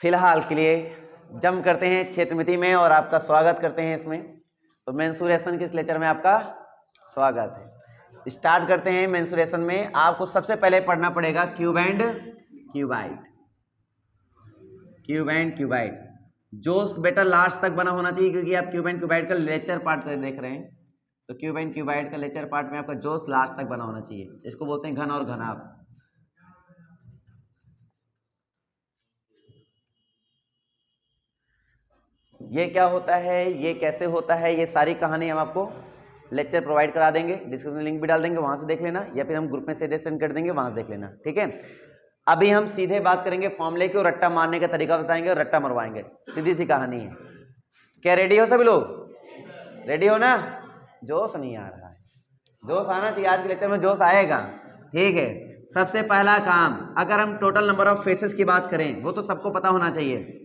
फिलहाल के लिए जम करते हैं क्षेत्रमिति में और आपका स्वागत करते हैं इसमें। तो मेंसुरेशन के इस लेक्चर में आपका स्वागत है। स्टार्ट करते हैं। मेंसुरेशन में आपको सबसे पहले पढ़ना पड़ेगा cube and cuboid. Cube and cuboid जोश बेटा लास्ट तक बना होना चाहिए, क्योंकि आप क्यूब एंड क्यूबाइड का लेक्चर पार्ट देख रहे हैं। तो क्यूब एंड क्यूबाइड का लेक्चर पार्ट में आपका जोश लास्ट तक बना होना चाहिए। इसको बोलते हैं घन और घनाभ। ये क्या होता है, ये कैसे होता है, ये सारी कहानी हम आपको लेक्चर प्रोवाइड करा देंगे। डिस्क्रिप्शन में लिंक भी डाल देंगे, वहां से देख लेना, या फिर हम ग्रुप में से सेंड कर देंगे, वहां से देख लेना। ठीक है, अभी हम सीधे बात करेंगे फॉर्मूले की और रट्टा मारने का तरीका बताएंगे और रट्टा मरवाएंगे। सीधी सी कहानी है। क्या रेडी हो सभी लोग? रेडी हो ना? जोश नहीं आ रहा है, जोश आना चाहिए। आज के लेक्चर में जोश आएगा। ठीक है, सबसे पहला काम, अगर हम टोटल नंबर ऑफ फेसेस की बात करें, वो तो सबको पता होना चाहिए।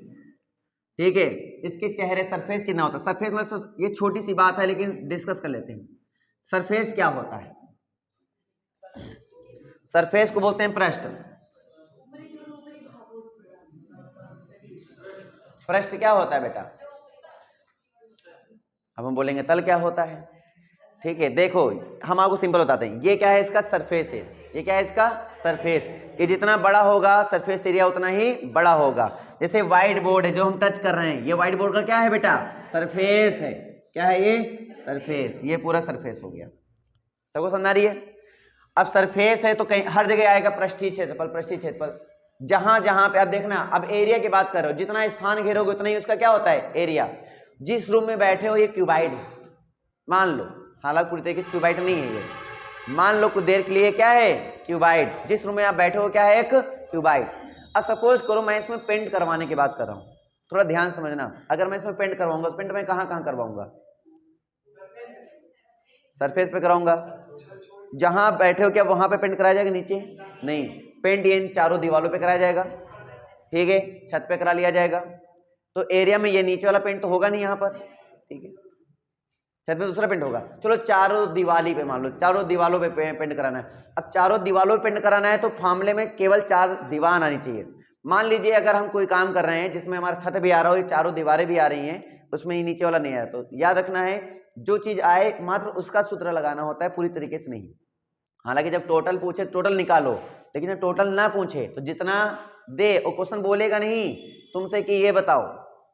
ठीक है, इसके चेहरे सरफेस कितना होता है? सरफेस में ये छोटी सी बात है, लेकिन डिस्कस कर लेते हैं। सरफेस क्या होता है? सरफेस को बोलते हैं पृष्ठ। पृष्ठ क्या होता है बेटा? अब हम बोलेंगे तल क्या होता है। ठीक है, देखो हम आपको सिंपल बताते हैं। ये क्या है? इसका सरफेस है। ये क्या है? इसका सरफेस। ये जितना बड़ा होगा सरफेस एरिया उतना ही बड़ा होगा। जैसे व्हाइट बोर्ड है जो हम टच कर रहे हैं, ये व्हाइट बोर्ड का क्या है बेटा? सरफेस है। क्या है ये? सरफेस। ये पूरा सरफेस हो गया। सबको समझ आ रही है? अब सरफेस है तो कहीं हर जगह आएगा पृष्ठीय क्षेत्रफल। पृष्ठीय क्षेत्रफल जहां जहां पे, अब देखना, अब एरिया की बात कर रहे हो, जितना स्थान घेरोगे उतना ही उसका क्या होता है? एरिया। जिस रूम में बैठे हो ये क्यूबाइड है, मान लो। हालांकि पूरी तरीके से क्यूबाइड नहीं है ये, मान लो कुछ देर के लिए क्या है? क्यूबाइड। जिस रूम में आप बैठे हो क्या है? एक क्यूबाइड। अब सपोज करो मैं इसमें पेंट करवाने की बात कर रहा हूं, थोड़ा ध्यान समझना। अगर मैं इसमें पेंट करवाऊंगा तो पेंट मैं कहां कहां करवाऊंगा? सरफेस पे कराऊंगा। जहां बैठे हो क्या वहां पे पेंट कराया जाएगा? नीचे नहीं, पेंट ये इन चारों दीवारों पे कराया जाएगा। ठीक है, छत पे करा लिया जाएगा। तो एरिया में ये नीचे वाला पेंट तो होगा नहीं यहाँ पर। ठीक है, छत में दूसरा पेंट होगा। चलो चारों दीवाली पे, मान लो चारों दीवालों पे पेंट कराना है। अब चारों दीवालों पे पेंट कराना है तो फार्मूले में केवल 4 दीवार आनी चाहिए। मान लीजिए अगर हम कोई काम कर रहे हैं जिसमें हमारा छत भी आ रहा हो, ये चारों दीवारें भी आ रही हैं, उसमें ये नीचे वाला नहीं आया, तो याद रखना है जो चीज आए मात्र उसका सूत्र लगाना होता है, पूरी तरीके से नहीं। हालांकि जब टोटल पूछे टोटल निकालो, लेकिन जब टोटल ना पूछे तो जितना दे, वो क्वेश्चन बोलेगा नहीं तुमसे कि ये बताओ,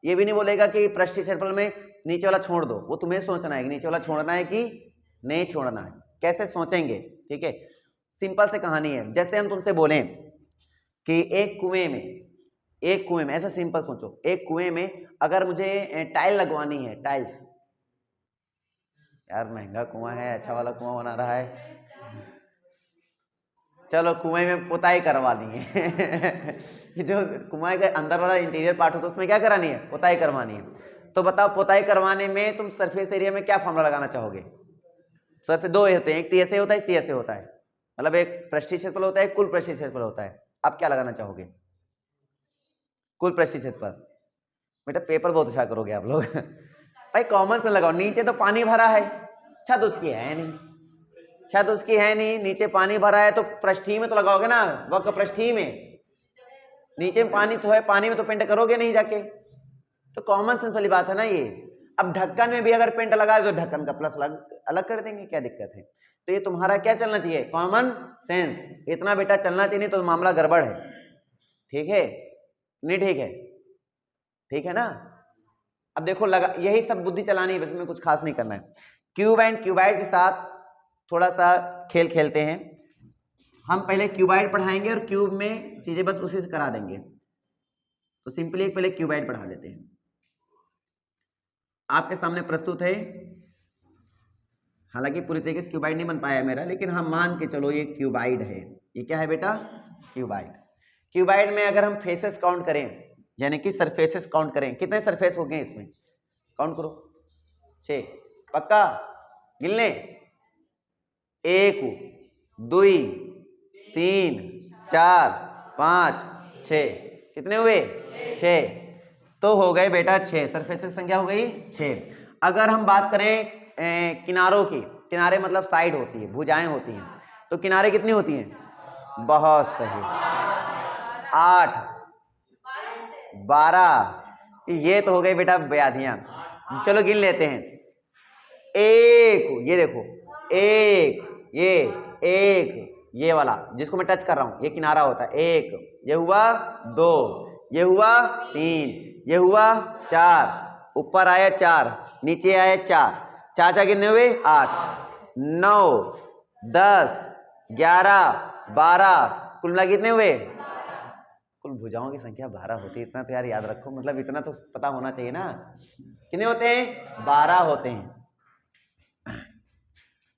ये भी नहीं बोलेगा कि पृष्ठीय क्षेत्रफल में नीचे वाला छोड़ दो। वो तुम्हें सोचना है कि नीचे वाला छोड़ना है कि नहीं छोड़ना है। कैसे सोचेंगे? ठीक है, सिंपल से कहानी है। जैसे हम तुमसे बोलें कि एक कुएं में, ऐसा सिंपल सोचो, एक कुएं में अगर मुझे टाइल लगवानी है, टाइल्स। यार महंगा कुआं है, अच्छा वाला कुआं बना रहा है, चलो कुएं में पुताई करवानी है। जो कुएं के अंदर वाला इंटीरियर पार्ट होता है उसमें क्या करानी है? पुताई करवानी है। तो बताओ पुताई करवाने में तुम सरफेस एरिया में क्या फॉर्मूला लगाना चाहोगे? सरफेस दो होते हैं, एक ऐसे होता है, सी ऐसे होता है। मतलब एक पृष्ठीय क्षेत्रफल होता है, कुल पृष्ठीय क्षेत्रफल होता है। आप क्या लगाना चाहोगे? कुल पृष्ठीय क्षेत्रफल। बेटा पेपर बहुत अच्छा करोगे आप लोग। भाई कॉमन से लगाओ। नीचे तो पानी भरा है, छत उसकी है नहीं, छत उसकी है नहीं, नीचे पानी भरा है, तो पृष्ठीय में तो लगाओगे ना, वक्र पृष्ठीय में। नीचे में पानी तो है, पानी में तो पेंट करोगे नहीं जाके। तो कॉमन सेंस वाली बात है ना ये। अब ढक्कन में भी अगर पेंट लगाए तो ढक्कन का प्लस अलग कर देंगे, क्या दिक्कत है? तो ये तुम्हारा क्या चलना चाहिए? Common sense. इतना बेटा चलना चाहिए, नहीं तो मामला गड़बड़ है। ठीक है नहीं? ठीक है, ठीक है ना? अब देखो लगा, यही सब बुद्धि चलानी है, बस में कुछ खास नहीं करना है। क्यूब एंड क्यूबाइड के साथ थोड़ा सा खेल खेलते हैं। हम पहले क्यूबाइड पढ़ाएंगे और क्यूब में चीजें बस उसी से करा देंगे। तो सिंपली पहले क्यूबाइड पढ़ा लेते हैं। आपके सामने प्रस्तुत है, हालांकि पूरी तरीके से क्यूबाइड नहीं बन पाया मेरा, लेकिन हम मान के चलो ये क्यूबाइड है। ये क्या है बेटा? क्यूबाइड। क्यूबाइड में अगर हम फेसेस काउंट करें, यानी कि सरफेसेस काउंट करें, कितने सरफेस हो गए इसमें? काउंट करो। 6। पक्का? गिनले? 1 2 3 4 5 6। कितने हुए? 6। तो हो गए बेटा 6 सरफेसेस, संख्या हो गई 6। अगर हम बात करें किनारों की, किनारे मतलब साइड होती है, भुजाएं होती हैं, तो किनारे कितनी होती हैं? बहुत सही, 8। 12। ये तो हो गई बेटा व्याधियां। चलो गिन लेते हैं। एक, ये देखो, एक, ये वाला जिसको मैं टच कर रहा हूं, ये किनारा होता है। एक, ये हुआ 2, ये हुआ 3, ये हुआ 4, ऊपर आया 4, नीचे आया 4, 4 4 कितने हुए? 8, 9, 10, 11, 12, कुल मिला कितने हुए? कुल भुजाओं की संख्या 12 होती है। इतना तो यार याद रखो, मतलब इतना तो पता होना चाहिए ना। कितने होते हैं? 12 होते हैं।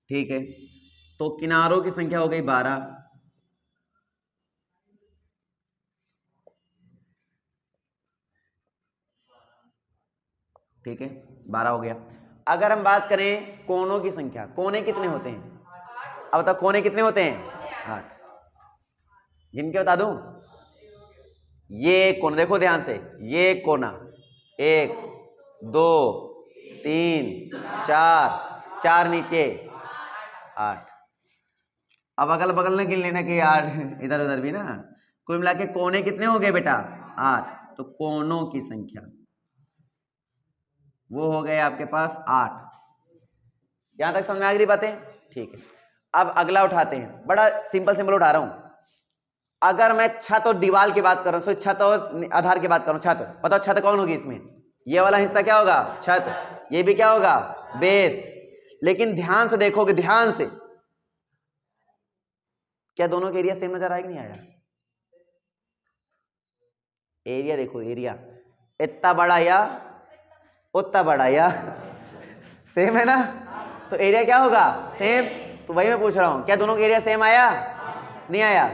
ठीक है, तो किनारों की संख्या हो गई 12। ठीक है, 12 हो गया। अगर हम बात करें कोनों की संख्या, कोने कितने होते हैं? अब बताओ कोने कितने होते हैं? 8। जिनके बता दूं, ये कोना देखो ध्यान से, ये कोना 1 2 3 4, 4 नीचे 8। अब अगल बगल में गिन लेना कि 8 इधर उधर भी ना। कुल मिला के कोने कितने हो गए बेटा? 8। तो कोनों की संख्या वो हो गए आपके पास 8। यहां तक समझ में आ गई बातें? ठीक है, अब अगला उठाते हैं। बड़ा सिंपल सिंपल उठा रहा हूं। अगर मैं छत और दीवार की बात कर रहा हूं, तो छत और आधार की बात कर रहा हूं, छत, बताओ छत कौन होगी इसमें? ये वाला हिस्सा क्या होगा? छत। ये भी क्या होगा? बेस। लेकिन ध्यान से देखोगे, ध्यान से, क्या दोनों के एरिया सेम नजर आया कि नहीं आया? एरिया देखो, एरिया इतना बड़ा या उतना बड़ा या सेम है ना? तो एरिया क्या होगा? सेम। तो वही मैं पूछ रहा हूं, क्या दोनों का एरिया सेम आया? नहीं आया?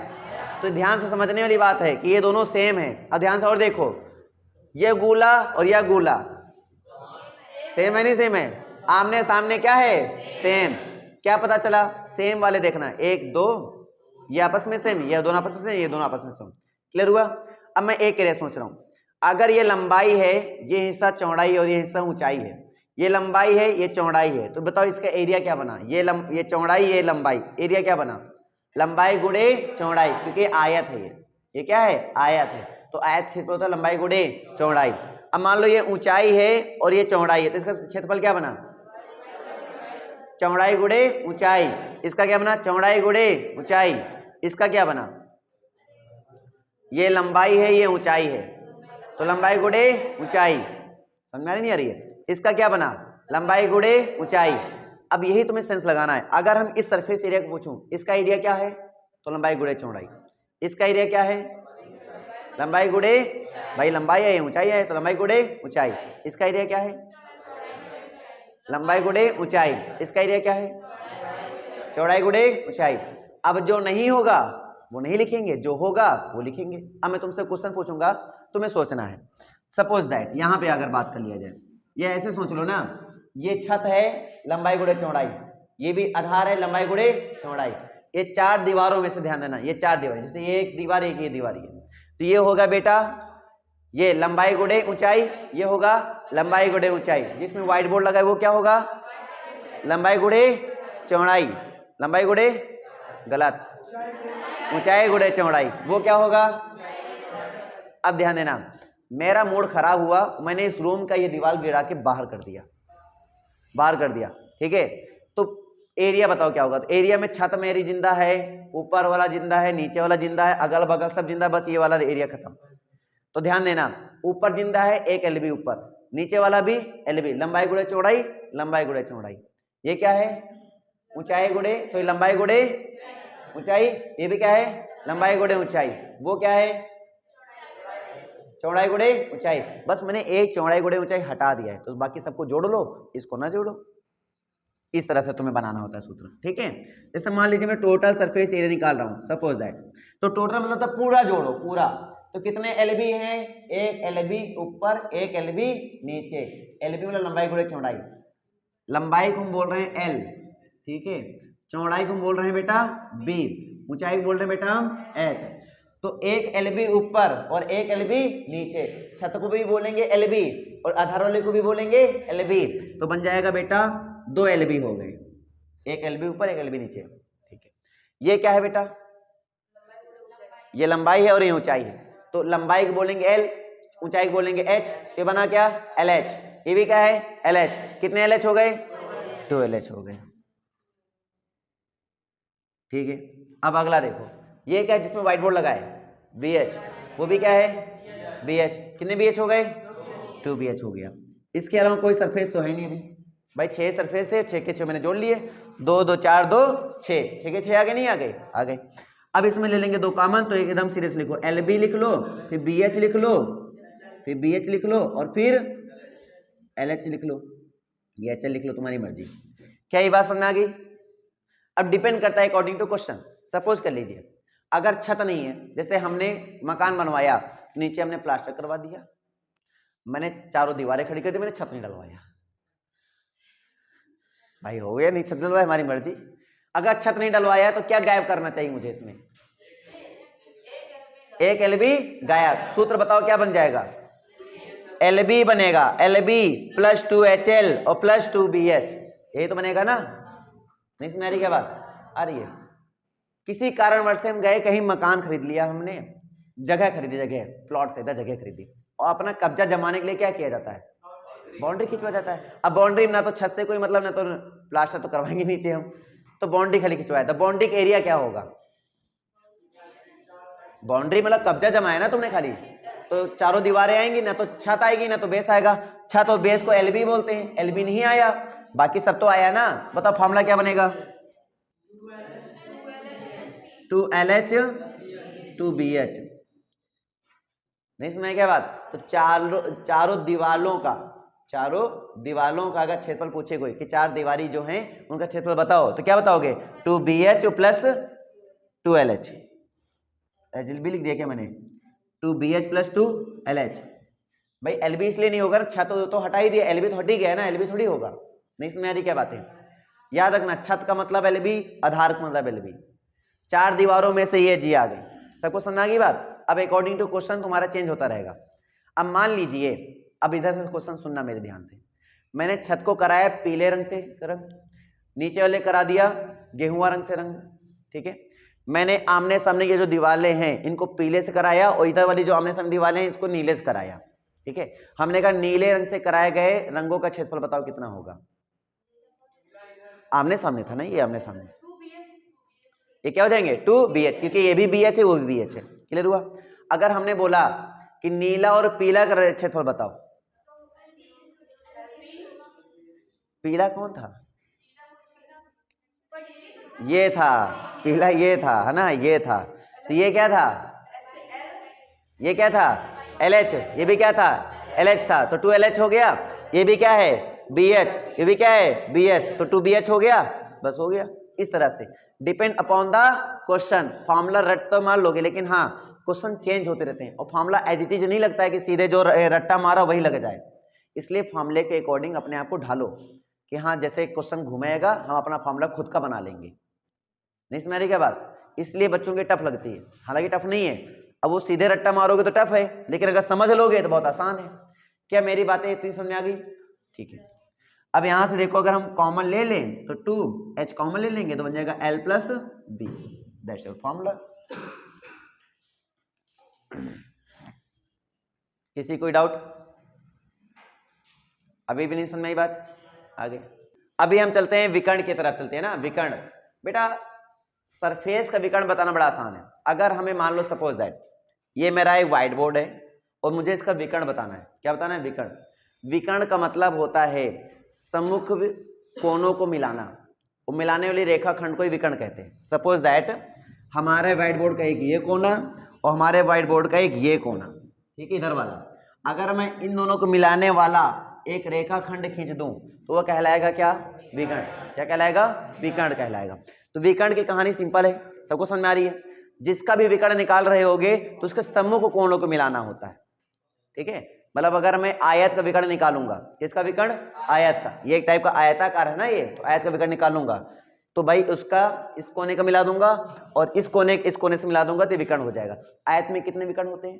तो ध्यान से समझने वाली बात है कि ये दोनों सेम है। अब ध्यान से और देखो, ये गोला और यह गोला सेम है नहीं सेम है? आमने सामने क्या है? सेम। क्या पता चला? सेम वाले देखना, 1 2, ये आपस में सेम, ये दोनों आपस में सेम, ये दोनों आपस में सेम। क्लियर हुआ? अब मैं एक एरिया सोच रहा हूं, अगर ये लंबाई है, ये हिस्सा चौड़ाई और ये हिस्सा ऊंचाई है, ये लंबाई है, ये चौड़ाई है, तो बताओ इसका एरिया क्या बना? ये चौड़ाई, ये लंबाई, एरिया क्या बना? लंबाई गुणे चौड़ाई, क्योंकि आयत है ये क्या है? आयत है। तो आयत क्षेत्रफल होता है लंबाई गुणे चौड़ाई। अब मान लो ये ऊंचाई है और ये चौड़ाई है, तो इसका क्षेत्रफल क्या बना? चौड़ाई गुणे ऊंचाई। इसका क्या बना? चौड़ाई गुणे ऊंचाई। इसका क्या बना? ये लंबाई है, ये ऊंचाई है, तो लंबाई गुणे ऊंचाई। समझ में नहीं आ रही है? इसका क्या बना? लंबाई गुणे ऊंचाई। अब यही तुम्हें सेंस लगाना है। अगर हम इस सरफेस एरिया को पूछूं, इसका एरिया क्या है? तो लंबाई गुणे चौड़ाई। इसका एरिया क्या है? लंबाई गुणे, भाई लंबाई है, ऊंचाई है, तो लंबाई गुणे ऊंचाई। इसका एरिया क्या है? लंबाई गुणे ऊंचाई। इसका एरिया क्या है? चौड़ाई गुणे ऊंचाई। अब जो नहीं होगा वो नहीं लिखेंगे, जो होगा वो लिखेंगे। अब मैं तुमसे क्वेश्चन पूछूंगा, तुम्हें सोचना है। सपोज दैट यहां पे अगर बात कर लिया जाए, ये ऐसे सोच लो ना, ये छत है, लंबाई गुणे चौड़ाई, ये भी आधार है, लंबाई गुणे चौड़ाई। ये 4 दीवारों में से ध्यान देना, ये 4 दीवार, जैसे ये एक दीवार, एक ये दीवार, तो ये होगा बेटा ये लंबाई गुणे ऊंचाई, ये होगा लंबाई गुणे ऊंचाई। जिसमें व्हाइट बोर्ड लगा है वो क्या होगा? लंबाई गुणे चौड़ाई। लंबाई गुणे, गलत, ऊंचाई गुणे चौड़ाई, वो क्या होगा? अब ध्यान देना, मेरा मूड खराब हुआ, मैंने इस रूम का ये दीवार गिरा के बाहर कर दिया, बाहर कर दिया, ठीक है? तो एरिया बताओ क्या होगा? तो एरिया में छत मेरी जिंदा है, ऊपर वाला जिंदा है, नीचे वाला जिंदा है, अगल बगल सब जिंदा, बस ये वाला एरिया खत्म। तो ध्यान देना, ऊपर जिंदा है 1 LB ऊपर, नीचे वाला भी LB, लंबाई गुणे चौड़ाई, लंबाई गुणे चौड़ाई। ये क्या है? ऊंचाई गुणे, सॉरी लंबाई गुणे ऊंचाई। ये भी क्या है? लंबाई गुणे ऊंचाई। वो क्या है? चौड़ाई गुणे ऊंचाई। बस मैंने एक चौड़ाई गुणे ऊंचाई हटा दिया है, तो बाकी सबको जोड़ लो, इसको ना जोड़ो। इस तरह से तुम्हें बनाना होता है सूत्र, ठीक है? जैसे मान लीजिए मैं टोटल सरफेस एरिया निकाल रहा हूं, सपोज दैट, तो टोटल मतलब तो पूरा जोड़ो, पूरा। तो कितने LB हैं? 1 LB ऊपर, 1 LB नीचे। LB मतलब लंबाई गुणे चौड़ाई। लंबाई को हम बोल रहे हैं L, ठीक है? चौड़ाई को हम बोल रहे हैं बेटा B, ऊंचाई को बोल रहे हैं बेटा हम H। तो 1 LB ऊपर और 1 LB नीचे, छत को भी बोलेंगे LB और आधार वाले को भी बोलेंगे LB, तो बन जाएगा बेटा 2 LB हो गए, 1 LB ऊपर 1 LB नीचे, ठीक है? ये क्या है बेटा? ये लंबाई है और ये ऊंचाई है, तो लंबाई को बोलेंगे L, ऊंचाई बोलेंगे h, ये बना क्या LH, ये भी क्या है LH, कितने LH हो गए 2 LH हो गए। ठीक है, अब अगला देखो, ये क्या है जिसमें व्हाइट बोर्ड लगा है BH, वो भी क्या है BH, कितने BH हो गए 2 BH हो गया। इसके अलावा कोई सरफेस तो है नहीं अभी भाई, 6 सरफेस थे, 6 के 6 मैंने जोड़ लिए, 2 2 4 2 6, 6 के 6 आगे नहीं आ गए, आ गए। अब इसमें ले लेंगे 2 कॉमन, तो एकदम सीरियस लिखो LB लिख लो, फिर BH लिख लो, फिर BH लिख लो, और फिर LH लिख लो, ये HL लिख लो, तुम्हारी मर्जी। क्या ये बात समझ में आ गई? अब डिपेंड करता है अकॉर्डिंग टू क्वेश्चन। सपोज कर लीजिए अगर छत नहीं है, जैसे हमने मकान बनवाया, नीचे हमने प्लास्टर करवा दिया, मैंने चारों दीवारें खड़ी कर दी, मैंने छत नहीं डलवाया, भाई हो गया नहीं छत डलवाया, हमारी मर्जी। अगर छत नहीं डलवाया तो क्या गायब करना चाहिए मुझे इसमें? 1 LB गायब। सूत्र बताओ क्या बन जाएगा? LB बनेगा, LB प्लस 2 HL और प्लस 2 BH, यही तो बनेगा ना? नहीं समझ आ रही क्या बात आ रही है? किसी कारणवश से हम गए कहीं, मकान खरीद लिया हमने, जगह खरीदी, जगह प्लॉट खरीदा, जगह खरीदी, और अपना कब्जा जमाने के लिए क्या किया जाता है? बाउंड्री खिंचवा जाता है। अब बाउंड्री में ना तो छत से कोई मतलब, ना तो प्लास्टर तो करवाएंगे नीचे हम, तो बाउंड्री खाली खिंचवाया था। बाउंड्री का एरिया क्या होगा? बाउंड्री मतलब कब्जा जमाया ना तुमने खाली, तो चारों दीवारें आएंगी, ना तो छत आएगी ना तो बेस आएगा। छत और बेस को LB बोलते हैं, LB नहीं आया, बाकी सब तो आया ना। बताओ फॉर्मूला क्या बनेगा? 2 LH 2 BH। नहीं समझ क्या बात? तो चारों दीवालों का अगर क्षेत्रफल पूछे कोई कि 4 दीवारी जो हैं उनका क्षेत्रफल बताओ, तो क्या बताओगे? 2 BH प्लस 2 LH। भी लिख दिया क्या मैंने? 2 BH प्लस 2 LH। भाई LB इसलिए नहीं होगा, छत तो हटा ही दिया, LB तो हट ही गया ना, LB थोड़ी होगा। नहीं समझ आ रही क्या बात है? याद रखना, छत का मतलब LB, आधार का मतलब LB। 4 दीवारों में से ये जी आ गई। सबको समझ आ गई बात? अब अकॉर्डिंग टू क्वेश्चन तुम्हारा चेंज होता रहेगा। अब मान लीजिए, अब इधर से क्वेश्चन सुनना मेरे ध्यान से, मैंने छत को कराया पीले रंग से रंग, नीचे वाले करा दिया गेहुआ रंग से रंग, ठीक है। मैंने आमने सामने ये जो दीवारें हैं इनको पीले से कराया, और इधर वाली जो आमने सामने दीवारें हैं इसको नीले से कराया, ठीक है। हमने कहा नीले रंग से कराए गए रंगों का क्षेत्रफल बताओ कितना होगा? आमने सामने था ना, ये आमने सामने, ये क्या हो जाएंगे 2 BH, क्योंकि ये भी BH है वो भी BH है। क्लियर हुआ? अगर हमने बोला कि नीला और पीला का क्षेत्रफल बताओ, पीला कौन था? ये था पीला, ये था है ना, ये था। तो ये क्या था? ये क्या था? LH। ये भी क्या था? LH था, तो 2 LH हो गया। ये भी क्या है? BH। ये भी क्या है? BH, तो 2 BH हो गया, बस हो गया। इस तरह से depend upon the question, formula रट तो मार लोगे, लेकिन हाँ क्वेश्चन चेंज होते रहते हैं, और फॉर्मूला एज इट इज नहीं लगता है कि सीधे जो रट्टा मारा वही लग जाए। इसलिए फॉर्मूले के अकॉर्डिंग अपने आप को ढालो कि हाँ जैसे क्वेश्चन घुमाएगा हम अपना फॉर्मूला खुद का बना लेंगे। नहीं समझ रही क्या बात? इसलिए बच्चों की टफ लगती है, हालांकि टफ नहीं है। अब वो सीधे रट्टा मारोगे तो टफ है, लेकिन अगर समझ लोगे तो बहुत आसान है। क्या मेरी बातें इतनी समझ में आ गई? ठीक है। अब यहां से देखो, अगर हम कॉमन ले लें तो 2H कॉमन ले लेंगे तो बन जाएगा L plus B, that's your formula. किसी कोई डाउट? अभी भी नहीं समझ में आई बात? आगे अभी हम चलते हैं विकर्ण की तरफ, चलते हैं ना। विकर्ण बेटा, सरफेस का विकर्ण बताना बड़ा आसान है। अगर हमें मान लो सपोज दैट ये मेरा एक व्हाइट बोर्ड है और मुझे इसका विकर्ण बताना है। क्या बताना है? विकर्ण। विकर्ण का मतलब होता है सम्मुख कोनों को मिलाना, वो मिलाने वाली रेखाखंड को ही विकर्ण कहते हैं। सपोज दैट हमारे व्हाइट बोर्ड का एक ये कोना और हमारे व्हाइट बोर्ड का एक ये कोना, ठीक है, इधर वाला। अगर मैं इन दोनों को मिलाने वाला एक रेखाखंड खींच दूं तो वह कहलाएगा क्या? विकर्ण। क्या कहलाएगा? विकर्ण कहलाएगा। तो विकर्ण की कहानी सिंपल है, सबको समझ में आ रही है। जिसका भी विकर्ण निकाल रहे होगे तो उसके सम्मुख कोणों को मिलाना होता है, ठीक है। मतलब अगर मैं आयत का विकर्ण निकालूंगा, किसका विकर्ण? आयत का। ये एक टाइप का आयताकार है ना ये, तो आयत का विकर्ण निकालूंगा तो भाई उसका इस कोने का मिला दूंगा और इस कोने से मिला दूंगा तो विकर्ण हो जाएगा। आयत में कितने विकर्ण होते हैं?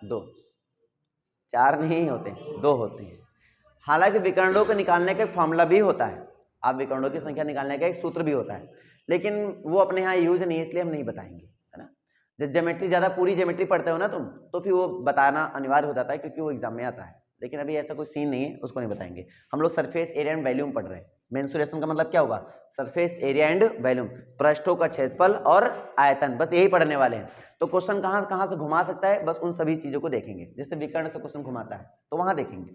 2, 4 नहीं होते, 2 होते हैं। हालांकि विकर्णों को निकालने का एक फॉर्मूला भी होता है, आप विकर्णों की संख्या निकालने का एक सूत्र भी होता है, लेकिन वो अपने यहाँ यूज नहीं, इसलिए हम नहीं बताएंगे, है ना। जब ज्योमेट्री ज़्यादा पूरी ज्योमेट्री पढ़ते हो ना तुम, तो फिर वो बताना अनिवार्य हो जाता है, क्योंकि वो एग्जाम में आता है। लेकिन अभी ऐसा कोई सीन नहीं है, उसको नहीं बताएंगे। हम लोग सरफेस एरिया एंड वॉल्यूम पढ़ रहे हैं। मेंसुरेशन का मतलब क्या होगा? सरफेस एरिया एंड वॉल्यूम, पृष्ठों का क्षेत्रफल और आयतन, बस यही पढ़ने वाले हैं। तो क्वेश्चन कहाँ कहाँ से घुमा सकता है, बस उन सभी चीजों को देखेंगे। जैसे विकर्ण से क्वेश्चन घुमाता है तो वहां देखेंगे।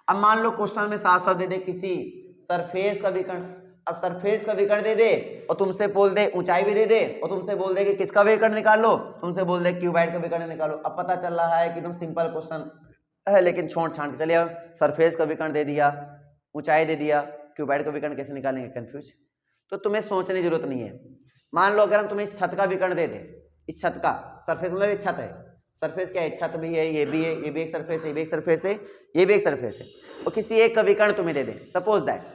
अब मान लो क्वेश्चन में साफ साफ दे दे किसी सरफेस का विकर्ण, अब सरफेस का विकर्ण दे दे और तुमसे बोल दे ऊंचाई भी दे दे और तुमसे बोल दे कि किसका विकर्ण निकाल लो, तुमसे बोल दे क्यूबाइड का विकर्ण निकालो। अब पता चल रहा है कि तुम सिंपल क्वेश्चन है, लेकिन छोड़ छांट के चलिए सरफेस का विकर्ण दे दिया, ऊंचाई दे दिया, क्यूबाइड का विकर्ण कैसे निकालेंगे, कंफ्यूज। तो तुम्हें सोचने की जरूरत नहीं है। मान लो अगर हम तुम्हें इस छत का विकर्ण दे दें, इस छत का, सरफेस मतलब एक छत है, सरफेस क्या है, छत भी है, ये भी है, ये भी एक सरफेस है, ये भी एक सरफेस है, ये भी एक सरफेस है, और किसी एक का विकर्ण तुम्हें दे दें। सपोज दैट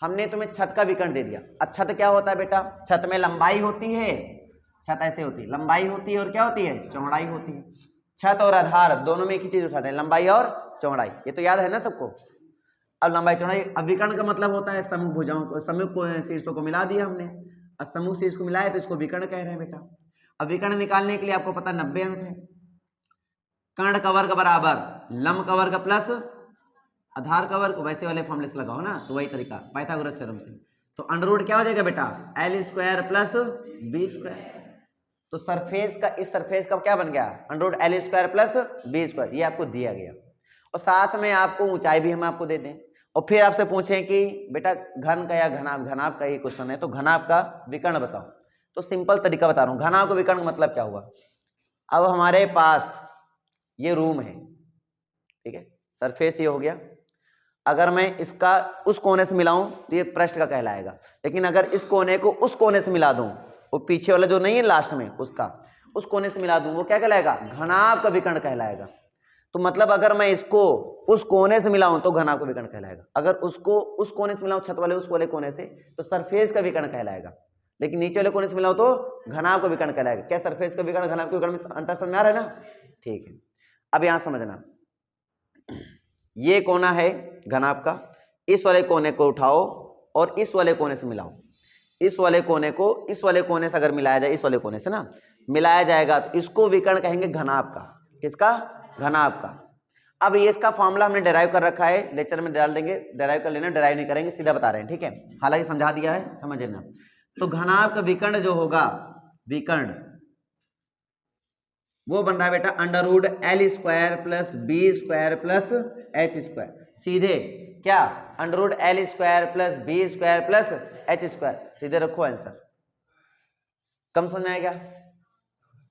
हमने तुम्हें छत का विकर्ण दे दिया। अब छत क्या होता है बेटा? छत में लंबाई होती है, छत ऐसे होती है, लंबाई होती है और क्या होती है, चौड़ाई होती है। छत और आधार दोनों में एक ही चीज उठाते हैं, लंबाई और चौड़ाई। ये तो याद है ना सबको। अब लंबाई चौड़ाई, अब विकर्ण का मतलब होता है समूह भुजाओं को, समूह को शीर्षों को मिला दिया हमने, अब समूह शीर्ष को मिलाया तो इसको विकर्ण कह रहे हैं बेटा। अब विकर्ण निकालने के लिए आपको पता 90 अंश है। कर्ण का वर्ग बराबर लंब का वर्ग प्लस आधार का वर्ग, वैसे वाले फॉर्मूले से लगाओ ना, तो वही तरीका पाइथागोरस थ्योरम से। तो अंडर रूट क्या हो जाएगा बेटा, L square plus B square. तो सरफेस का, इस सरफेस का क्या बन गया, under root L square plus B square, ये आपको दिया गया। और साथ में आपको ऊंचाई भी हम आपको दे दें, और फिर आपसे पूछें कि बेटा घन का या घनाभ, घनाभ का ही क्वेश्चन है, तो घनाभ का विकर्ण बताओ। तो सिंपल तरीका बता रहा हूं, घनाभ का विकर्ण मतलब क्या हुआ। अब हमारे पास ये रूम है, ठीक है, सरफेस ये हो गया। अगर मैं इसका उस कोने से मिलाऊं तो ये पृष्ठ का कहलाएगा, लेकिन अगर इस कोने को उस कोने से मिला दूं, वो पीछे वाला जो नहीं है लास्ट में उसका, उस कोने से मिला दूं, वो क्या कहलाएगा, घनाभ का विकर्ण कहलाएगा। तो मतलब अगर मैं इसको उस कोने से मिलाऊं तो घनाभ का विकर्ण कहलाएगा, अगर उसको उस कोने से मिलाऊं, छत वाले उस वाले कोने से, तो सरफेस का विकर्ण कहलाएगा, लेकिन नीचे वाले कोने से मिलाऊं तो घनाभ का विकर्ण कहलाएगा। क्या सरफेस का विकर्ण घनाभ के विकर्ण में अंतर समझ में आ रहा है ना? ठीक है, अब यहां समझना, ये कोना है घनाभ का, इस वाले कोने को उठाओ और इस वाले कोने से मिलाओ। इस वाले कोने को इस वाले कोने से अगर मिलाया जाए, इस वाले कोने से ना मिलाया जाएगा, तो इसको विकर्ण कहेंगे घनाभ का। किसका? घनाभ का। अब ये इसका फॉर्मूला हमने डेराइव कर रखा है, लेक्चर में डाल देंगे, डेराइव कर लेना, डेराइव नहीं करेंगे, सीधा बता रहे हैं, ठीक है, हालांकि समझा दिया है, समझ लेना। तो घनाभ का विकर्ण जो होगा, विकर्ण वो बन रहा है बेटा under root L square plus B square plus H square. सीधे क्या, under root L square plus B square plus H square, सीधे रखो आंसर। कम समझ में आएगा?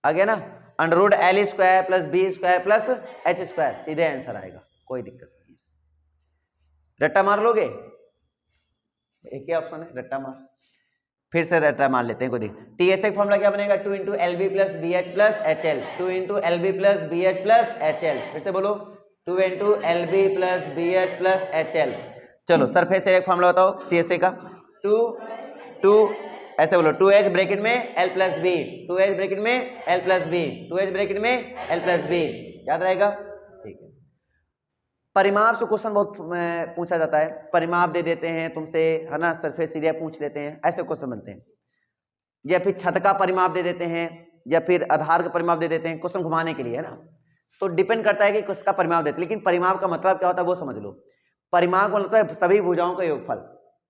आ गया ना, under root L square plus B square plus H square, सीधे आंसर आएगा, कोई दिक्कत नहीं है। रट्टा मार लोगे, एक ही ऑप्शन है, रट्टा मार। फिर से रट्टा मार लेते हैं, कोई दिक्कत। टीएसए का फॉर्मूला क्या बनेगा, 2 into L B plus B H plus H L, 2 into L B plus B H plus H L. फिर से बोलो, 2 into L B plus B H plus H L. चलो सरफेस एरिया का formula बताओ CSA का, 2 ऐसे बोलो, 2h bracket में L plus B, 2h bracket में L plus B, 2h bracket में एल प्लस बी, याद रहेगा? ठीक है। परिमाप से क्वेश्चन बहुत पूछा जाता है, परिमाप दे देते हैं तुमसे, है ना, सरफेस एरिया पूछ लेते हैं, ऐसे क्वेश्चन बनते हैं, या फिर छत का परिमाप दे देते हैं, या फिर आधार का परिमाप दे देते हैं, क्वेश्चन घुमाने के लिए, है ना। तो डिपेंड करता है कि किसका परिमाप देते हैं, लेकिन परिमाप का मतलब क्या होता है वो समझ लो। परिमाप का मतलब है सभी भुजाओं का योगफल।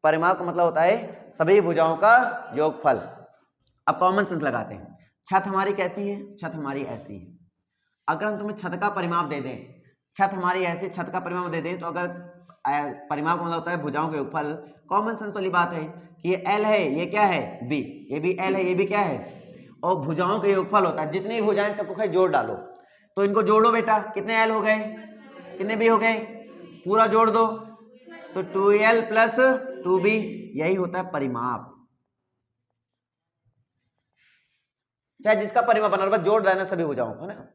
परिमाप का मतलब होता है सभी भुजाओं का योगफल। अब कॉमन सेंस लगाते हैं, छत हमारी कैसी है, छत हमारी ऐसी है। अगर हम तुम्हें छत का परिमाप दे दें, छत हमारी ऐसे, छत का परिमाप दे दें, तो अगर परिमाप का मतलब होता है भुजाओं के योगफल, कॉमन सेंस वाली बात है कि ये एल है, ये क्या है, बी, ये भी एल है, ये भी क्या है, और भुजाओं के योगफल होता है, जितनी भुजाएं सबको खाली जोड़ डालो। तो इनको जोड़ो बेटा, कितने एल हो गए, कितने बी हो गए, पूरा जोड़ दो, तो 2l प्लस 2b, यही होता है परिमाप। चाहे जिसका परिमाप बना बस जोड़ देना सभी भुजाओं को, है ना।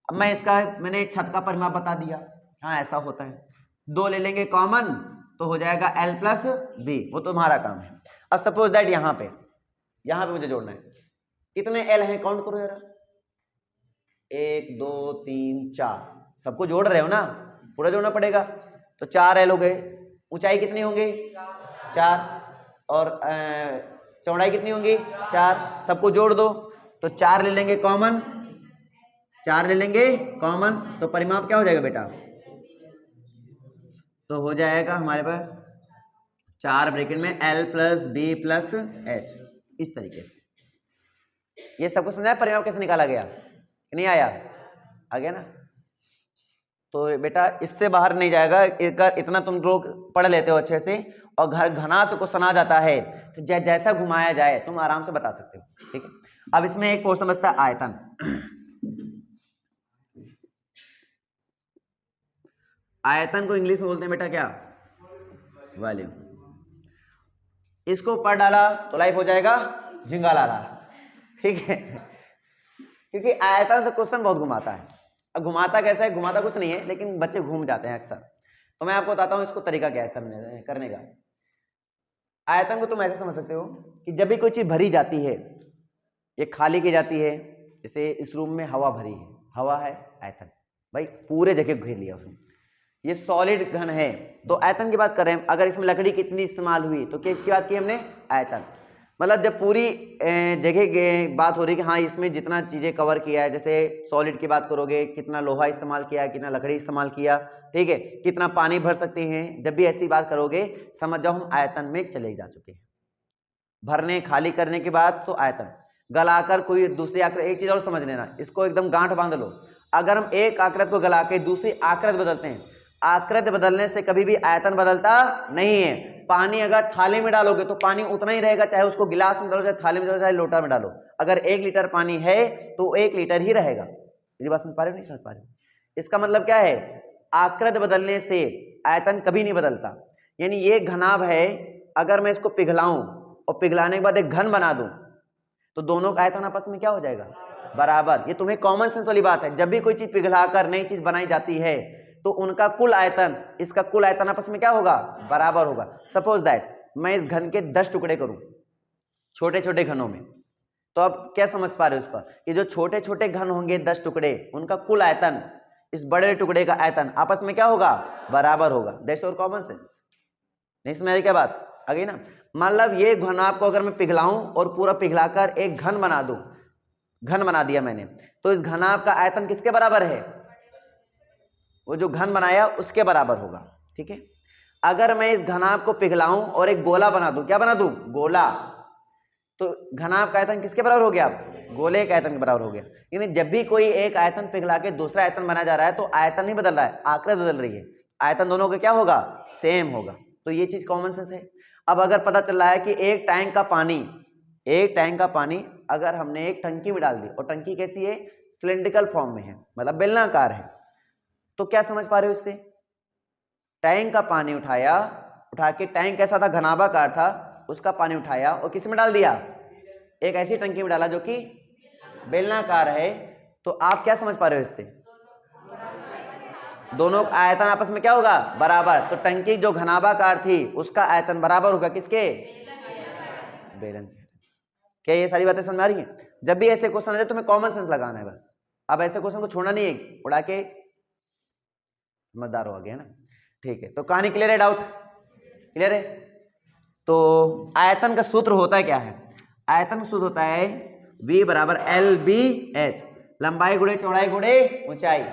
अब मैं इसका, मैंने छत का परिमाप बता दिया, हाँ ऐसा होता है, 2 ले लेंगे कॉमन तो हो जाएगा l प्लस बी, वो तुम्हारा काम है। अब सपोज दैट यहाँ पे मुझे जोड़ना है, कितने l हैं, काउंट करो जरा, 1 2 3 4, सबको जोड़ रहे हो ना, पूरा जोड़ना पड़ेगा, तो 4 l हो गए। ऊंचाई कितनी होंगी, 4, और चौड़ाई कितनी होंगी, 4, सबको जोड़ दो, तो 4 ले लेंगे कॉमन, 4 ले लेंगे कॉमन, तो परिमाप क्या हो जाएगा बेटा, तो हो जाएगा हमारे पास 4 ब्रैकेट में L plus B plus H, इस तरीके से। ये सबको समझा परिमाप कैसे निकाला गया, नहीं आया, आ गया ना। तो बेटा इससे बाहर नहीं जाएगा, इतना तुम लोग पढ़ लेते हो अच्छे से, और घना से को सुना जाता है तो जैसा घुमाया जाए तुम आराम से बता सकते हो, ठीक है। अब इसमें एक क्वेश्चन बचता है आयतन। आयतन को इंग्लिश में बोलते हैं बेटा क्या, वॉल्यूम। इसको पढ़ डाला तो लाइफ हो जाएगा झिंगा लाला, ठीक है, क्योंकि आयतन से क्वेश्चन बहुत घुमाता है। अब घुमाता कैसा है, घुमाता कुछ नहीं है लेकिन बच्चे घूम जाते हैं अक्सर। तो मैं आपको बताता हूँ इसको तरीका क्या है समझने करने का। आयतन को तुम ऐसे समझ सकते हो कि जब भी कोई चीज भरी जाती है, ये खाली की जाती है, जैसे इस रूम में हवा भरी है, हवा है आयतन, भाई पूरे जगह घेर लिया उसने, ये सॉलिड घन है तो आयतन की बात कर रहे हैं। अगर इसमें लकड़ी कितनी इस्तेमाल हुई तो क्या इसकी बात की हमने, आयतन। मतलब जब पूरी जगह बात हो रही है कि हाँ इसमें जितना चीजें कवर किया है, जैसे सॉलिड की बात करोगे कितना लोहा इस्तेमाल किया है, कितना लकड़ी इस्तेमाल किया, ठीक है, कितना पानी भर सकते हैं, जब भी ऐसी बात करोगे समझ जाओ हम आयतन में चले जा चुके हैं। भरने खाली करने के बाद तो आयतन, गलाकर कोई दूसरी आकृति, एक चीज और समझ लेना, इसको एकदम गांठ बांध लो। अगर हम एक आकृति को गला के दूसरी आकृति बदलते हैं, आकृति बदलने से कभी भी आयतन बदलता नहीं है। पानी अगर थाली में डालोगे तो पानी उतना ही रहेगा, चाहे उसको गिलास में डालो, चाहे थाली में डालो, चाहे लोटा में डालो। अगर 1 लीटर पानी है तो 1 लीटर ही रहेगा। मेरी बात समझ पा रहे हो, नहीं समझ पा रहे हो? इसका मतलब क्या है, आकृति बदलने से आयतन कभी नहीं बदलता। यानी ये घनाभ है, अगर मैं इसको पिघलाऊं और पिघलाने के बाद एक घन बना दूं तो दोनों का आयतन आपस में क्या हो जाएगा, बराबर। ये तुम्हें कॉमन सेंस वाली बात है। जब भी कोई चीज पिघलाकर नई चीज बनाई जाती है तो उनका कुल आयतन, इसका कुल आयतन आपस में क्या होगा, बराबर होगा। सपोज दैट मैं इस घन के 10 टुकड़े करूं छोटे छोटे घनों में, तो अब क्या समझ पा रहे हो उसका, कि जो छोटे छोटे घन होंगे 10 टुकड़े, उनका कुल आयतन इस बड़े टुकड़े का आयतन आपस में क्या होगा, बराबर होगा। That's your common sense. नहीं समझ रही क्या बात आ गई ना। मतलब ये घन आपको अगर मैं पिघलाऊं और पूरा पिघलाकर एक घन बना दूं, घन बना दिया मैंने, तो इस घनाभ का आयतन किसके बराबर है, वो जो घन बनाया उसके बराबर होगा, ठीक है। अगर मैं इस घनाभ को पिघलाऊं और एक गोला बना दूं, क्या बना दूं, गोला, तो घनाभ का आयतन किसके बराबर हो गया, गोले के आयतन के बराबर हो गया। यानी जब भी कोई एक आयतन पिघला के दूसरा आयतन बना जा रहा है तो आयतन नहीं बदल रहा है, आकृति बदल रही है, आयतन दोनों का क्या होगा, सेम होगा। तो ये चीज कॉमन सेंस है। अब अगर पता चल रहा है कि एक टैंक का पानी अगर हमने एक टंकी में डाल दी, और टंकी कैसी है, सिलिंड्रिकल फॉर्म में है, मतलब बेलनाकार है, तो क्या समझ पा रहे हो इससे, टैंक का पानी उठा के, टैंक कैसा था, घनाभाकार था, उसका पानी उठाया और किस में डाल दिया, एक ऐसी टंकी में डाला जो कि बेलनाकार है, तो आप क्या समझ पा रहे हो इससे, दोनों आयतन आपस में क्या होगा, बराबर। तो टंकी जो घनाभाकार थी उसका आयतन बराबर होगा किसके, बेलन के। क्या ये सारी बातें समझ आ रही हैं? जब भी ऐसे क्वेश्चन आ जाए तुम्हें कॉमन सेंस लगाना है बस। अब ऐसे क्वेश्चन को छोड़ना नहीं है, उड़ा के समझदार हो गया ना, ठीक है। तो कहानी क्लियर है, डाउट क्लियर है? तो आयतन का सूत्र होता है क्या है, आयतन का सूत्र होता है V बराबर LBH, लंबाई गुणे चौड़ाई गुणे ऊंचाई,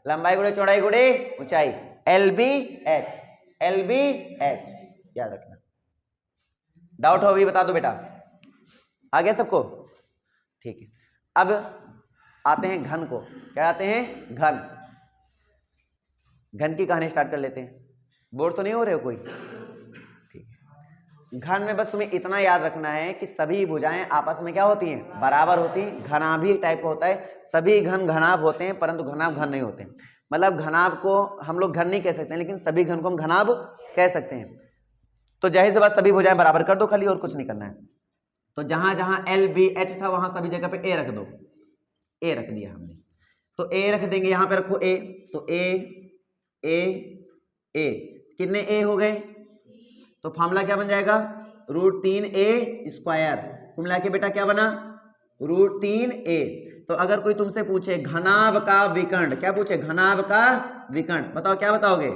लंबाई गुणे चौड़ाई गुणे ऊंचाई, LBH, LBH याद रखना। डाउट हो भी बता दो बेटा, आ गया सबको, ठीक है। अब आते हैं घन को, क्या आते हैं, घन। घन की कहानी स्टार्ट कर लेते हैं, बोर तो नहीं हो रहे हो कोई, ठीक है। घन में बस तुम्हें इतना याद रखना है कि सभी भुजाएं आपस में क्या होती हैं, बराबर होती हैं। घनाभ भी टाइप का होता है, सभी घन घनाभ होते हैं परंतु घनाभ घन नहीं होते। मतलब घनाभ को हम लोग घन नहीं कह सकते हैं, लेकिन सभी घन को हम घनाभ कह सकते हैं। तो जाहिर सी बात सभी भुजाएं बराबर कर दो खाली, और कुछ नहीं करना है। तो जहां जहां LBH था वहां सभी जगह पे A रख दो, A रख दिया हमने, तो A रख देंगे, यहां पे रखो A, तो A कितने A हो गए, तो फॉर्मूला क्या बन जाएगा, √3A²। कुल मिला के बेटा क्या बना, √3A। तो अगर कोई तुमसे पूछे घनाभ का विकर्ण, क्या पूछे, घनाभ का विकर्ण, बताओ क्या बताओगे,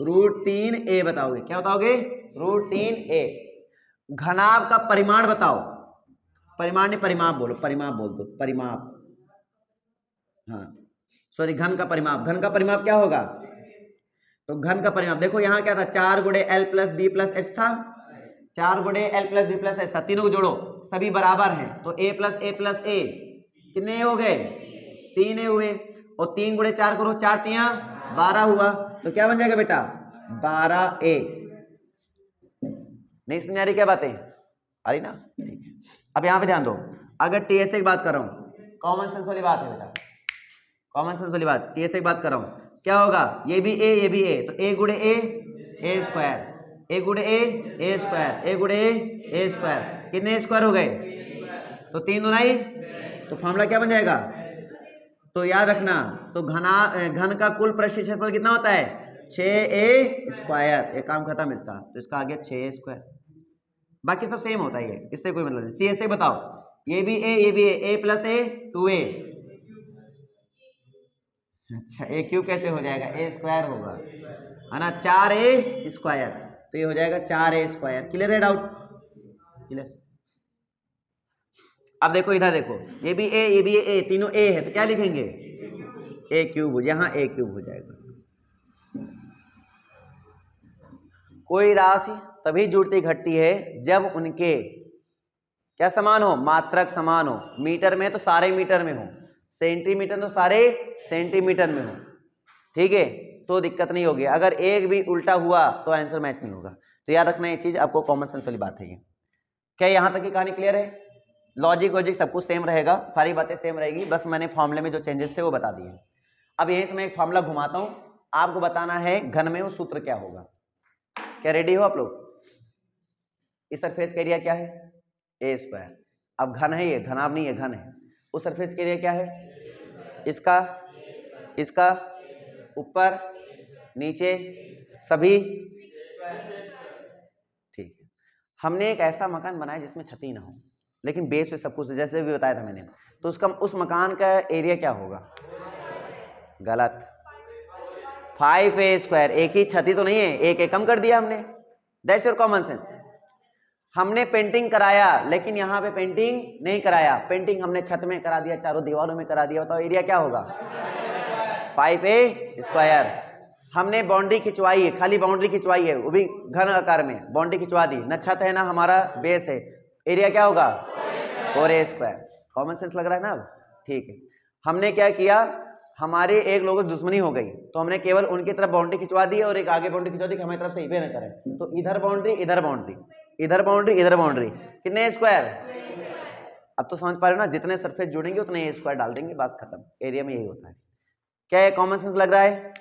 √3A बताओगे, क्या बताओगे, √3A। घनाभ का परिमाण बताओ, परिमाण नहीं, परिमाप बोलो, परिमाप बोल दो, परिमाप। हाँ सॉरी, घन का परिमाप। घन का परिमाप क्या होगा? तो घन का परिमाप देखो यहाँ क्या था, 4 गुणे L plus B plus H था, 4 गुणे L plus B plus H था, तीनों को जोड़ो सभी बराबर हैं, तो ए प्लस ए कितने हो गए? 3 ए हुए, और 3 गुणे 4 करो, 4 तिया 12 हुआ, तो क्या बन जाएगा बेटा? 12 ए। नहीं समझ आ रही क्या बातें? आ रही ना? ठीक है। अब यहाँ पे ध्यान दो, अगर टीएसए की बात कर रहा हूँ, कॉमन सेंस वाली बात है बेटा, कॉमन सेंस वाली बात, टीएसए की बात कर रहा हूँ, क्या होगा? ये भी ए, ये भी ए, तो ए गुणे ए स्क्वायर, ए गुणे ए स्क्वायर, ए गुणे ए स्क्वायर, कितने स्क्वायर हो गए? तो 3 दुनाई, तो फॉर्मूला क्या बन जाएगा? तो याद रखना, तो घन का कुल पृष्ठीय क्षेत्रफल कितना होता है? 6a square. एक काम खत्म इसका, तो इसका आ गया 6a स्क्वायर। बाकी सब सेम होता है, इससे कोई मतलब नहीं। सी ऐसे बताओ, ये भी ए, ये भी ए प्लस ए 2a। अच्छा ए क्यूब कैसे हो जाएगा? ए स्क्वायर होगा, है ना, 4a स्क्वायर, तो ये हो जाएगा 4a स्क्वायर। क्लियर है डाउट? क्लियर। अब देखो इधर देखो, ये भी ए, ये भी ए, तीनों ए है, तो क्या लिखेंगे? ए क्यूब हो, यहाँ ए क्यूब हो जाएगा। कोई राशि तभी जुड़ती घटती है जब उनके क्या समान हो? मात्रक समान हो। मीटर में तो सारे मीटर में हो, सेंटीमीटर तो सारे सेंटीमीटर में हो, ठीक है, तो दिक्कत नहीं होगी। अगर एक भी उल्टा हुआ तो आंसर मैच नहीं होगा। तो याद रखना ये चीज, आपको कॉमन सेंस वाली बात है ये। क्या यहां तक की कहानी क्लियर है? लॉजिक वॉजिक सब कुछ सेम रहेगा, सारी बातें सेम रहेगी, बस मैंने फॉर्मूले में जो चेंजेस थे वो बता दिए। अब यहीं से मैं एक फॉर्मूला घुमाता हूं, आपको बताना है घन में वो सूत्र क्या होगा। क्या रेडी हो आप लोग? इस सरफेस का एरिया क्या है? ए स्क्वायर। अब घन है ये, घनाभ नहीं है, घन है। उस सरफेस का एरिया क्या है? इसका, इसका, ऊपर नीचे सभी, ठीक है। हमने एक ऐसा मकान बनाया जिसमें छत ही ना हो, लेकिन बेस पे सब कुछ जैसे भी बताया था मैंने, तो उसका उस मकान का एरिया क्या होगा? गलत, 5a स्क्वायर। एक ही छत ही तो नहीं है, एक कम कर दिया हमने, दैट्स योर कॉमन सेंस। हमने पेंटिंग कराया, लेकिन यहाँ पे पेंटिंग नहीं कराया, पेंटिंग हमने छत में करा दिया, चारों दीवारों में करा दिया, बताओ एरिया क्या होगा? 5a square. हमने बाउंड्री खिंचवाई है, खाली बाउंड्री खिंचवाई है, वो भी घन आकार में बाउंड्री खिंचवा दी, ना छत है ना हमारा बेस है, एरिया क्या होगा? 4a square. कॉमन सेंस लग रहा है ना अब? ठीक है। हमने क्या किया, हमारे एक लोगों की दुश्मनी हो गई, तो हमने केवल उनकी तरफ बाउंड्री खिंचवा दी और एक आगे बाउंड्री खिंचवा दी कि हमारी तरफ से इवे न करें, तो इधर बाउंड्री, इधर बाउंड्री, इधर बाउंड्री, इधर बाउंड्री, कितने स्क्वायर? अब तो समझ पा रहे हो ना, जितने सरफेस जोड़ेंगे उतने ए स्क्वायर डाल देंगे, बस खत्म। एरिया में यही होता है। क्या ये कॉमन सेंस लग रहा है?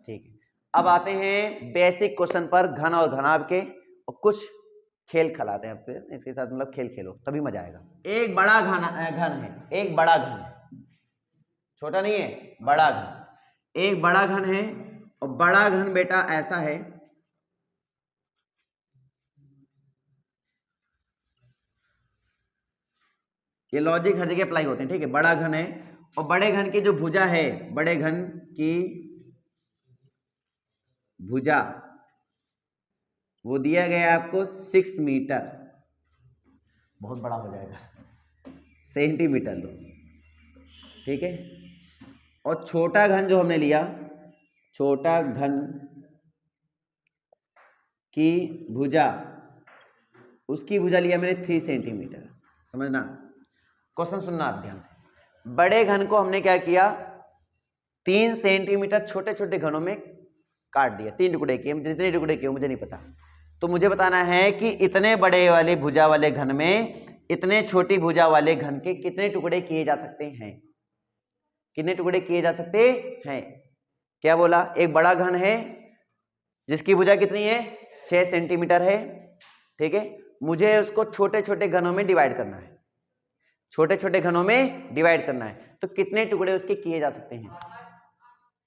ठीक है। अब आते हैं बेसिक क्वेश्चन पर, घन और घनाभ के, और कुछ खेल खिलाते हैं आपके, इसके साथ मतलब खेल खेलो तभी मजा आएगा। एक बड़ा घन है, एक बड़ा घन है, छोटा नहीं है, बड़ा घन। एक बड़ा घन है, और बड़ा घन बेटा ऐसा है, ये लॉजिक हर जगह अप्लाई होते हैं, ठीक है। बड़ा घन है, और बड़े घन की जो भुजा है, बड़े घन की भुजा, वो दिया गया आपको 6 मीटर, बहुत बड़ा हो जाएगा, सेंटीमीटर लो, ठीक है। और छोटा घन जो हमने लिया, छोटा घन की भुजा, उसकी भुजा लिया मैंने 3 सेंटीमीटर। समझना, क्वेश्चन सुनना आप ध्यान से। बड़े घन को हमने क्या किया, 3 सेंटीमीटर छोटे छोटे घनों में काट दिया, 3 टुकड़े किए, जितने टुकड़े किए मुझे नहीं पता। तो मुझे बताना है कि इतने बड़े वाले भुजा वाले घन में इतने छोटी भुजा वाले घन के कितने टुकड़े किए जा सकते हैं, कितने टुकड़े किए जा सकते हैं। क्या बोला? एक बड़ा घन है जिसकी भुजा कितनी है? 6 सेंटीमीटर है, ठीक है। मुझे उसको छोटे छोटे घनों में डिवाइड करना है, छोटे छोटे घनों में डिवाइड करना है, तो कितने टुकड़े उसके किए जा सकते हैं,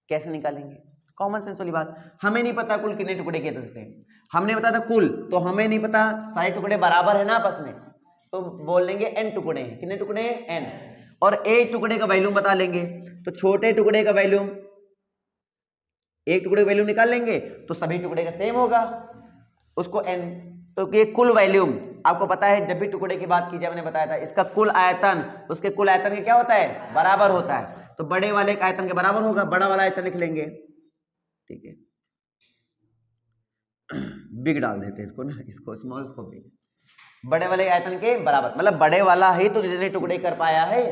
कैसे निकालेंगे? कॉमन सेंस वाली बात। हमें नहीं पता कुल कितने टुकड़े किए जा सकते हैं, हमने बताया था कुल, तो हमें नहीं पता सारे टुकड़े बराबर है ना आपस में, तो बोल लेंगे n टुकड़े हैं। कितने टुकड़े हैं? n। और एक टुकड़े का वैल्यूम बता लेंगे, तो छोटे टुकड़े का वैल्यूम, एक टुकड़े का वैल्यूम निकाल लेंगे, तो सभी टुकड़े का सेम होगा, उसको n, तो ये कुल वैल्यूम आपको पता है जब भी टुकड़े की बात की जाए, मैंने बताया था इसका कुल आयतन उसके कुल आयतन के क्या होता है, बराबर होता है। तो बड़े वाले का आयतन के बराबर होगा, बड़ा वाला आयतन लिख लेंगे, ठीक है। बिग डाल देते हैं इसको ना, इसको स्मॉल, इसको बिग। बड़े वाले आयतन के बराबर, मतलब बड़े वाला ही तो जितने टुकड़े कर पाया है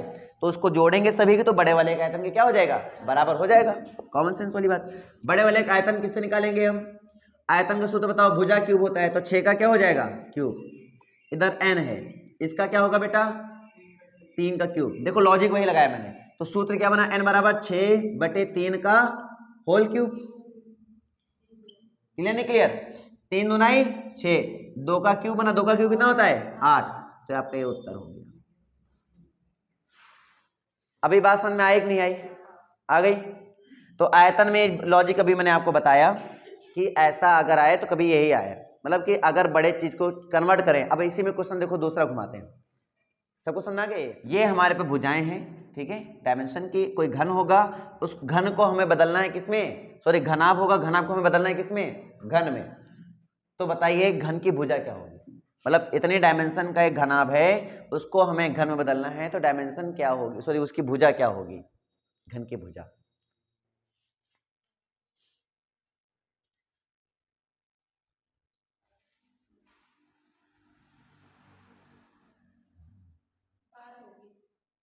तो उसको जोड़ेंगे सभी के, तो बड़े वाले के आयतन के क्या हो जाएगा, बराबर हो जाएगा। कॉमन सेंस वाली बात। बड़े वाले का आयतन किससे निकालेंगे हम, आयतन का सूत्र बताओ, भुजा क्यूब होता है, तो 6 का क्या हो जाएगा क्यूब, इधर n है, इसका क्या होगा बेटा 3 का क्यूब। देखो लॉजिक वही लगाया मैंने, तो सूत्र क्या बना, n बराबर 6/3 का होल क्यूब। क्लियर नहीं क्लियर, 3 दूनाई 6, 2 का क्यूब बना, 2 का क्यूब कितना होता है 8, तो आपका ये उत्तर हो गया। अभी बात समझ में आई कि नहीं आई, आ गई। तो आयतन में लॉजिक अभी मैंने आपको बताया कि ऐसा अगर आए तो कभी यही आए, मतलब कि अगर बड़े चीज को कन्वर्ट करें। अब इसी में क्वेश्चन देखो दूसरा घुमाते हैं, सबको समझा गए। ये हमारे पे भुजाएं हैं, ठीक है, डायमेंशन की कोई घन होगा, उस घन को हमें बदलना है किसमें, सॉरी घनाभ होगा, घनाभ को हमें बदलना है किसमें, घन में। तो बताइए घन की भुजा क्या होगी, मतलब इतनी डायमेंशन का एक घनाभ है, उसको हमें घन में बदलना है, तो डायमेंशन क्या होगी, सॉरी उसकी भुजा क्या होगी, घन की भुजा।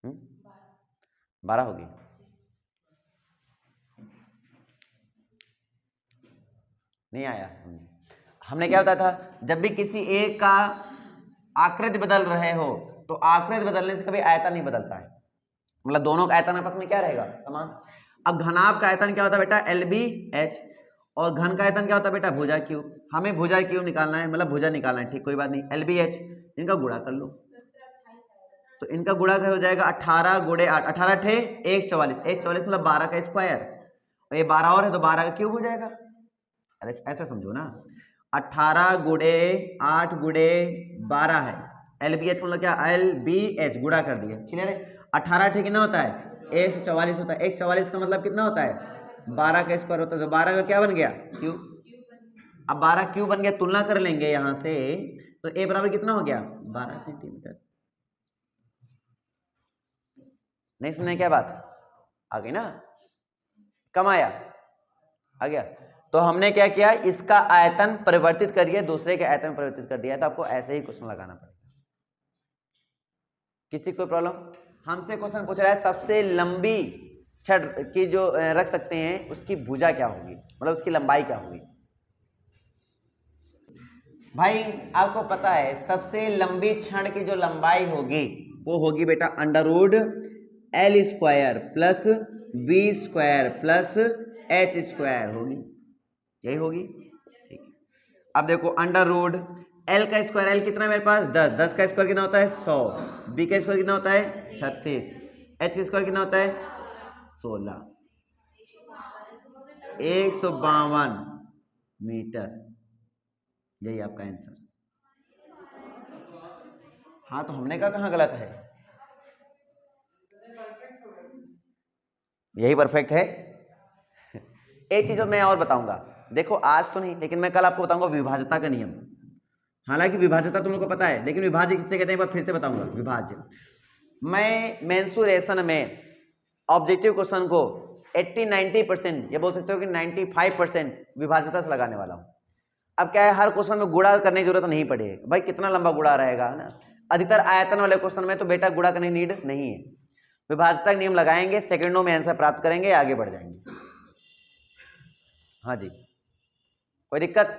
हम्म, 12 होगी। नहीं आया, हमने क्या बताया था, जब भी किसी एक का आकृति बदल रहे हो तो आकृति बदलने से कभी आयतन नहीं बदलता है, मतलब दोनों का आयतन आपस में क्या रहेगा, समान। अब घनाभ का आयतन क्या होता है बेटा, LBH, और घन का आयतन क्या होता है बेटा, भुजा क्यूब। हमें भुजा क्यूब निकालना है, मतलब भुजा निकालना है, ठीक, कोई बात नहीं। LBH इनका गुणा कर लो, तो इनका गुणा क्या हो जाएगा, 18 गुणे 8, 18 ठे 144, 144 मतलब 12 का स्क्वायर, और ये 12 और है तो 12 का क्यूब हो जाएगा। अरे ऐसा समझो ना, 18 गुणे 8 गुणे 12 है, LBH मतलब क्या, LBH गुणा कर दिया, क्लियर है। 18 ठीक कितना होता है, 144 होता है, 144 का मतलब कितना होता है 12 का स्क्वायर होता है, तो 12 का क्या बन गया क्यूब। अब 12 क्यूब बन गया, तुलना कर लेंगे यहां से, तो a बराबर कितना हो गया 12 सेंटीमीटर। नहीं सुनने क्या बात आ गई ना, कम आया, आ गया। तो हमने क्या किया, इसका आयतन परिवर्तित करिए, दूसरे के आयतन परिवर्तित कर दिया, तो आपको ऐसे ही क्वेश्चन लगाना पड़ेगा। किसी को प्रॉब्लम, हमसे क्वेश्चन पूछ रहा है सबसे लंबी छड़ की जो रख सकते हैं उसकी भुजा क्या होगी, मतलब उसकी लंबाई क्या होगी। भाई आपको पता है सबसे लंबी छड़ की जो लंबाई होगी वो होगी बेटा √L² plus B² plus H² होगी, यही होगी, ठीक है। अब देखो √L का स्क्वायर, L कितना है मेरे पास 10, 10 का स्क्वायर कितना होता है 100, B का स्क्वायर कितना होता है 36, H का स्क्वायर कितना होता है 16, 152 मीटर, यही आपका आंसर। हाँ तो हमने कहा कहाँ गलत है, यही परफेक्ट है। एक चीज मैं और बताऊंगा, देखो आज तो नहीं लेकिन मैं कल आपको बताऊंगा विभाज्यता का नियम। हालांकि विभाज्यता तुम लोग को पता है, लेकिन विभाज्य किससे कहते हैं एक बार फिर से बताऊंगा। विभाज्य, मैं मेंसुरेशन में ऑब्जेक्टिव क्वेश्चन को 80-90%, ये बोल सकते हो कि 95% विभाज्यता से लगाने वाला हूं। अब क्या है, हर क्वेश्चन में गुणा करने की जरूरत नहीं पड़ेगी, भाई कितना लंबा गुणा रहेगा ना। अधिकतर आयतन वाले क्वेश्चन में तो बेटा गुणा करने की नीड नहीं है, विभाज्यता का नियम लगाएंगे, सेकंडों में आंसर प्राप्त करेंगे, आगे बढ़ जाएंगे। हाँ जी, कोई दिक्कत।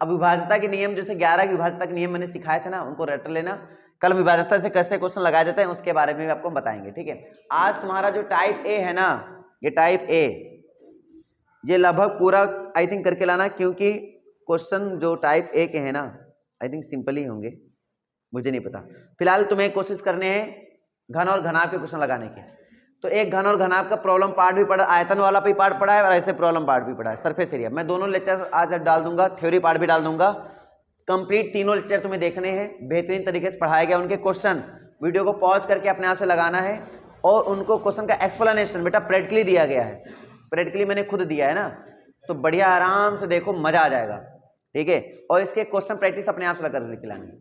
अब विभाज्यता के नियम जैसे 11 विभाज्यता के नियम मैंने सिखाए थे ना, उनको रट लेना, कल विभाज्यता से कैसे क्वेश्चन लगाए जाते हैं उसके बारे में भी आपको बताएंगे, ठीक है। आज तुम्हारा जो टाइप ए है ना, ये टाइप ए, ये लगभग पूरा आई थिंक करके लाना, क्योंकि क्वेश्चन जो टाइप ए के हैं ना आई थिंक सिंपल ही होंगे, मुझे नहीं पता। फिलहाल तुम्हें कोशिश करने हैं घन और घनाभ के क्वेश्चन लगाने के। तो एक घन और घनाभ का प्रॉब्लम पार्ट भी पढ़ा, आयतन वाला भी पार्ट पढ़ा है और ऐसे प्रॉब्लम पार्ट भी पढ़ा है, सरफेस एरिया। मैं दोनों लेक्चर आज डाल दूंगा, थ्योरी पार्ट भी डाल दूंगा, कंप्लीट तीनों लेक्चर तुम्हें देखने हैं, बेहतरीन तरीके से पढ़ाया गया। उनके क्वेश्चन वीडियो को पॉज करके अपने आप से लगाना है, और उनको क्वेश्चन का एक्सप्लेनेशन बेटा प्रैक्टिकली दिया गया है, प्रैक्टिकली मैंने खुद दिया है ना, तो बढ़िया आराम से देखो, मजा आ जाएगा, ठीक है, और इसके क्वेश्चन प्रैक्टिस अपने आप से कर लेके लानी है।